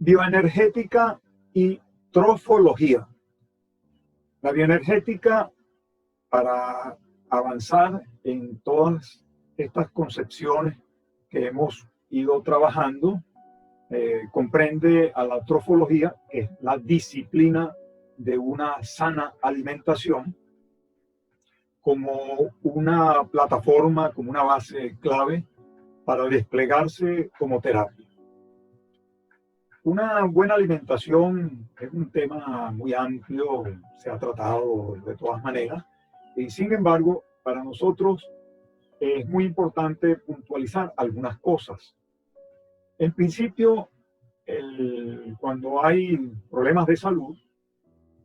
Bioenergética y trofología. La bioenergética, para avanzar en todas estas concepciones que hemos ido trabajando, comprende a la trofología, que es la disciplina de una sana alimentación, como una plataforma, como una base clave para desplegarse como terapia. Una buena alimentación es un tema muy amplio, se ha tratado de todas maneras, y sin embargo, para nosotros es muy importante puntualizar algunas cosas. En principio, cuando hay problemas de salud,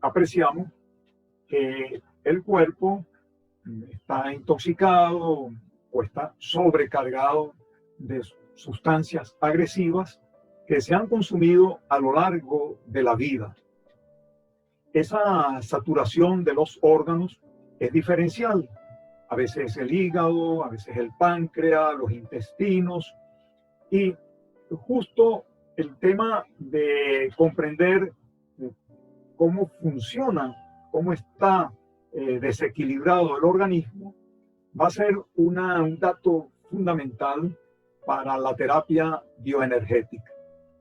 apreciamos que el cuerpo está intoxicado o está sobrecargado de sustancias agresivas que se han consumido a lo largo de la vida. Esa saturación de los órganos es diferencial. A veces el hígado, a veces el páncreas, los intestinos. Y justo el tema de comprender cómo funciona, cómo está desequilibrado el organismo, va a ser un dato fundamental para la terapia bioenergética.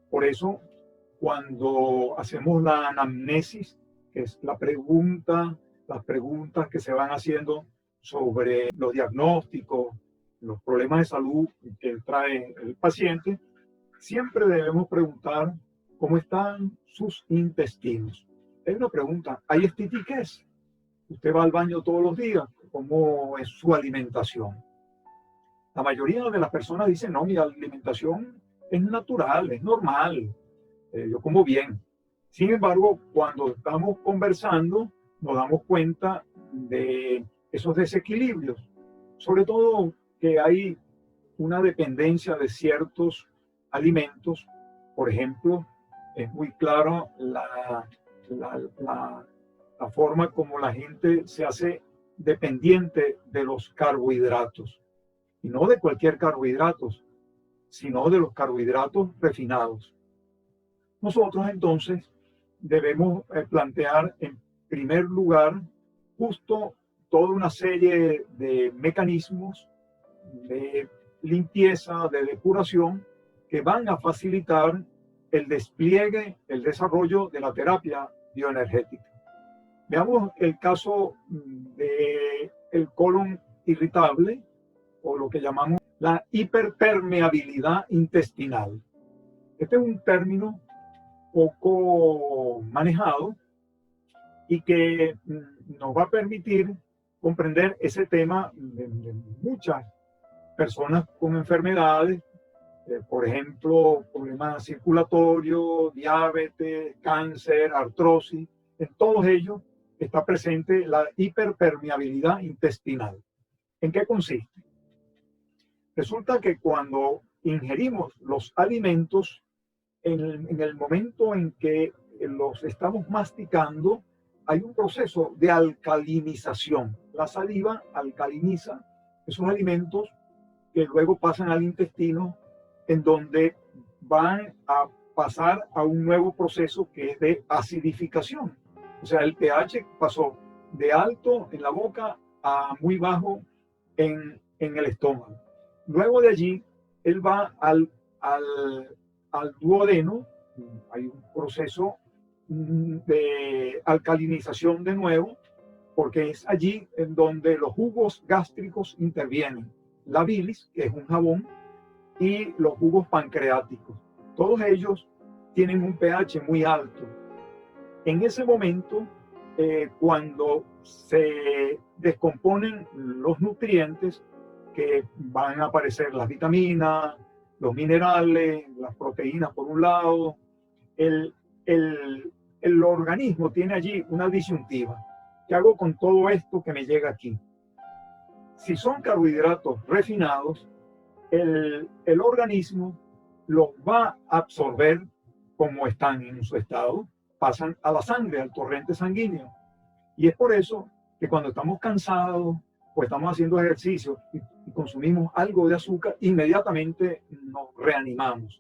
Por eso, cuando hacemos la anamnesis, que es las preguntas que se van haciendo sobre los diagnósticos, los problemas de salud que trae el paciente, siempre debemos preguntar cómo están sus intestinos. Es una pregunta, ¿hay estitiquez? ¿Usted va al baño todos los días? ¿Cómo es su alimentación? La mayoría de las personas dicen, no, mi alimentación es natural, es normal, yo como bien. Sin embargo, cuando estamos conversando, nos damos cuenta de esos desequilibrios. Sobre todo que hay una dependencia de ciertos alimentos. Por ejemplo, es muy claro la forma como la gente se hace dependiente de los carbohidratos. Y no de cualquier carbohidratos, sino de los carbohidratos refinados. Nosotros entonces debemos plantear en primer lugar justo toda una serie de mecanismos de limpieza, de depuración, que van a facilitar el despliegue, el desarrollo de la terapia bioenergética. Veamos el caso del colon irritable, o lo que llamamos la hiperpermeabilidad intestinal. Este es un término poco manejado y que nos va a permitir comprender ese tema de muchas personas con enfermedades, por ejemplo, problemas circulatorios, diabetes, cáncer, artrosis. En todos ellos está presente la hiperpermeabilidad intestinal. ¿En qué consiste? Resulta que cuando ingerimos los alimentos, en el momento en que los estamos masticando, hay un proceso de alcalinización. La saliva alcaliniza esos alimentos que luego pasan al intestino, en donde van a pasar a un nuevo proceso que es de acidificación. O sea, el pH pasó de alto en la boca a muy bajo en el estómago. Luego de allí, él va al duodeno. Hay un proceso de alcalinización de nuevo, porque es allí en donde los jugos gástricos intervienen. La bilis, que es un jabón, y los jugos pancreáticos. Todos ellos tienen un pH muy alto. En ese momento, cuando se descomponen los nutrientes, que van a aparecer las vitaminas, los minerales, las proteínas por un lado, el organismo tiene allí una disyuntiva. ¿Qué hago con todo esto que me llega aquí? Si son carbohidratos refinados, el organismo los va a absorber como están en su estado, pasan a la sangre, al torrente sanguíneo. Y es por eso que cuando estamos cansados o estamos haciendo ejercicio y consumimos algo de azúcar, inmediatamente nos reanimamos.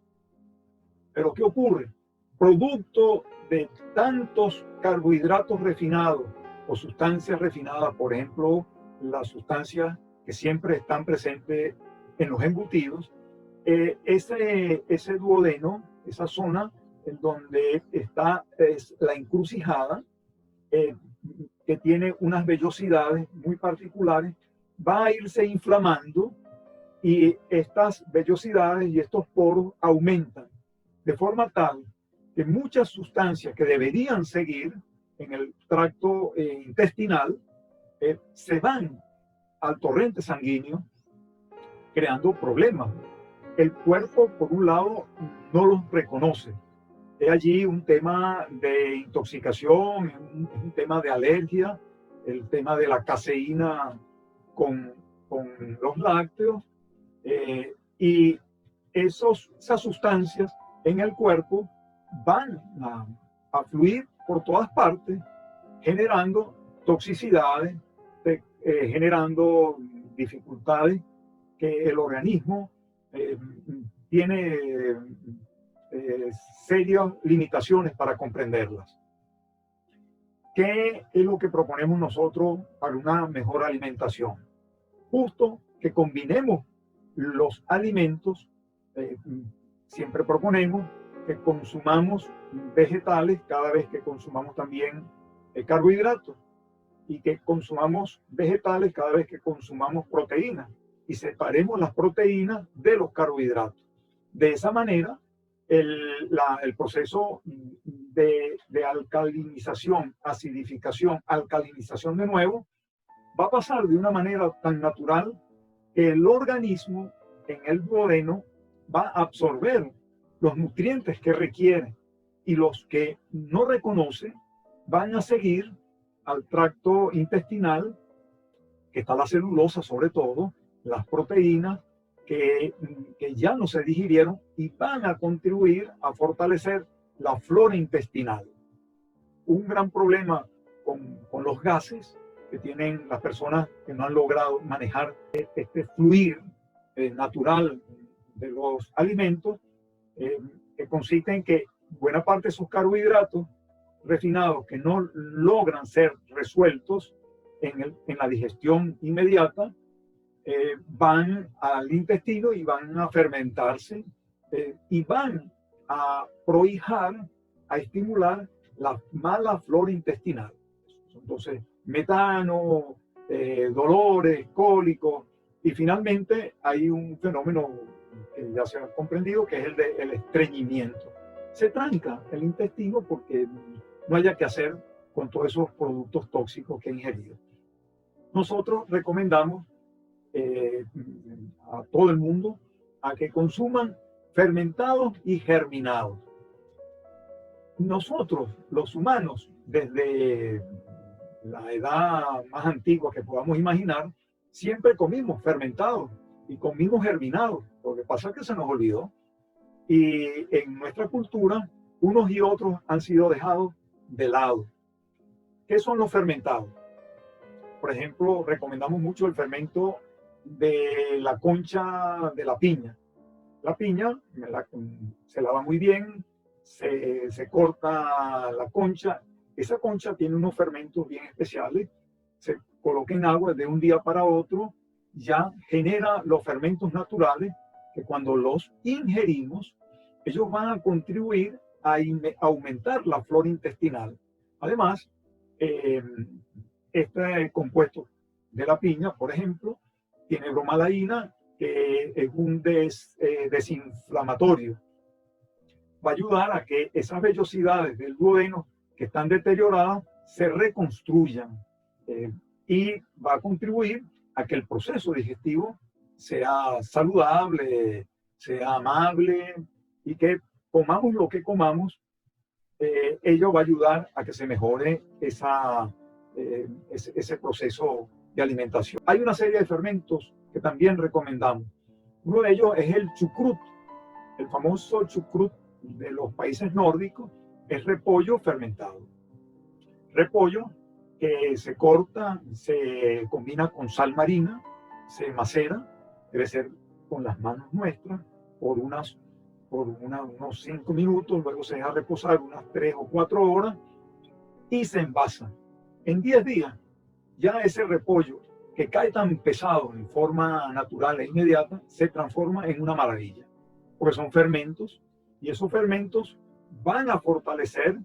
Pero ¿qué ocurre? producto de tantos carbohidratos refinados o sustancias refinadas, por ejemplo, las sustancias que siempre están presentes en los embutidos, ese duodeno, esa zona en donde está es la encrucijada, que tiene unas vellosidades muy particulares, va a irse inflamando y estas vellosidades y estos poros aumentan de forma tal que muchas sustancias que deberían seguir en el tracto intestinal se van al torrente sanguíneo creando problemas. El cuerpo, por un lado, no los reconoce. Es allí un tema de intoxicación, un tema de alergia, el tema de la caseína con los lácteos, y esas sustancias en el cuerpo van a fluir por todas partes, generando toxicidades, generando dificultades que el organismo tiene serias limitaciones para comprenderlas. ¿Qué es lo que proponemos nosotros para una mejor alimentación? Justo que combinemos los alimentos. Siempre proponemos que consumamos vegetales cada vez que consumamos también carbohidratos, y que consumamos vegetales cada vez que consumamos proteínas, y separemos las proteínas de los carbohidratos. De esa manera, el proceso de alcalinización, acidificación, alcalinización de nuevo, va a pasar de una manera tan natural que el organismo en el duodeno va a absorber los nutrientes que requiere, y los que no reconoce van a seguir al tracto intestinal, que está la celulosa sobre todo, las proteínas que ya no se digirieron, y van a contribuir a fortalecer la flora intestinal. Un gran problema con los gases que tienen las personas que no han logrado manejar este fluir natural de los alimentos, que consiste en que buena parte de esos carbohidratos refinados que no logran ser resueltos en la digestión inmediata, van al intestino y van a fermentarse, y van a prohijar, a estimular la mala flora intestinal. Entonces, metano, dolores, cólicos, y finalmente hay un fenómeno que ya se ha comprendido, que es el estreñimiento. Se tranca el intestino porque no haya que hacer con todos esos productos tóxicos que ha ingerido. Nosotros recomendamos a todo el mundo a que consuman fermentados y germinados. Nosotros, los humanos, desde la edad más antigua que podamos imaginar, siempre comimos fermentados y comimos germinados. Lo que pasa es que se nos olvidó, y en nuestra cultura unos y otros han sido dejados de lado. ¿Qué son los fermentados? Por ejemplo, recomendamos mucho el fermento de la concha de la piña. La piña se lava muy bien, se corta la concha. Esa concha tiene unos fermentos bien especiales, se coloca en agua de un día para otro, ya genera los fermentos naturales que cuando los ingerimos, ellos van a contribuir a aumentar la flora intestinal. Además, este compuesto de la piña, por ejemplo, tiene bromelaína, que es un desinflamatorio. Va a ayudar a que esas vellosidades del duodeno que están deterioradas se reconstruyan, y va a contribuir a que el proceso digestivo sea saludable, sea amable, y que comamos lo que comamos, ello va a ayudar a que se mejore ese proceso de alimentación. Hay una serie de fermentos que también recomendamos. Uno de ellos es el chucrut. El famoso chucrut de los países nórdicos es repollo fermentado. Repollo que se corta, se combina con sal marina, se macera, debe ser con las manos nuestras, por unas por unos 5 minutos, luego se deja reposar unas 3 o 4 horas y se envasa. En 10 días, ya ese repollo que cae tan pesado en forma natural e inmediata, se transforma en una maravilla, porque son fermentos y esos fermentos van a fortalecer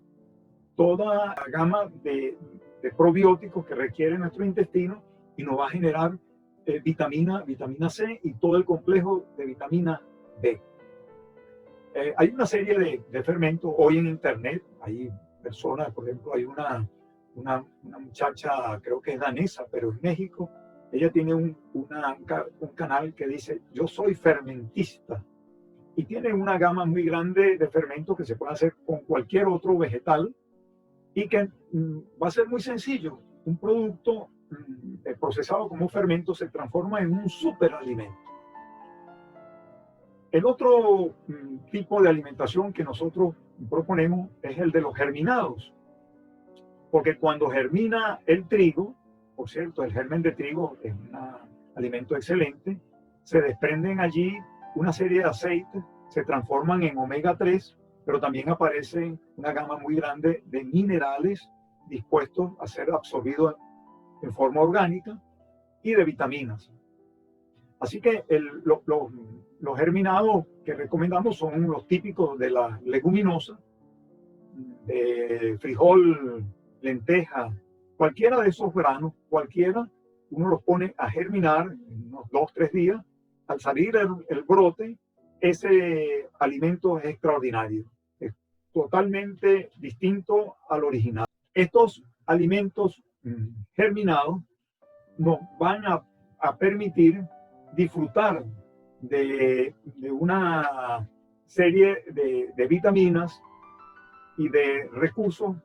toda la gama de probióticos que requiere nuestro intestino y nos va a generar vitamina C y todo el complejo de vitamina B. Hay una serie de fermentos hoy en internet, hay personas, por ejemplo, hay una muchacha, creo que es danesa, pero en México, ella tiene un canal que dice, yo soy fermentista, y tiene una gama muy grande de fermentos que se pueden hacer con cualquier otro vegetal y que va a ser muy sencillo. Un producto procesado como fermento se transforma en un superalimento. El otro tipo de alimentación que nosotros proponemos es el de los germinados, porque cuando germina el trigo, por cierto, el germen de trigo es un alimento excelente, se desprenden allí una serie de aceites, se transforman en omega 3, pero también aparece una gama muy grande de minerales dispuestos a ser absorbidos en forma orgánica y de vitaminas. Así que los germinados que recomendamos son los típicos de la leguminosa, de frijol, lenteja, cualquiera de esos granos, cualquiera, uno los pone a germinar en unos 2-3 días. Al salir el brote, ese alimento es extraordinario, es totalmente distinto al original. Estos alimentos germinados nos van a permitir disfrutar de una serie de vitaminas y de recursos,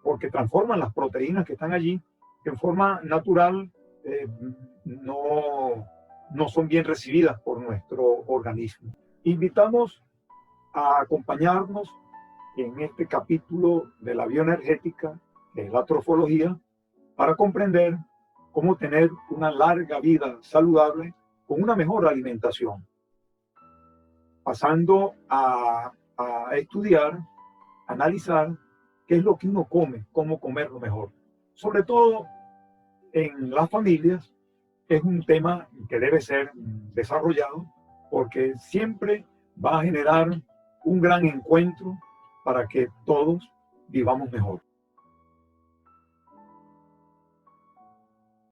porque transforman las proteínas que están allí, que en forma natural no son bien recibidas por nuestro organismo. Invitamos a acompañarnos en este capítulo de la bioenergética, que es la trofología, para comprender cómo tener una larga vida saludable con una mejor alimentación, pasando a estudiar, analizar qué es lo que uno come, cómo comerlo mejor. Sobre todo en las familias es un tema que debe ser desarrollado porque siempre va a generar un gran encuentro para que todos vivamos mejor.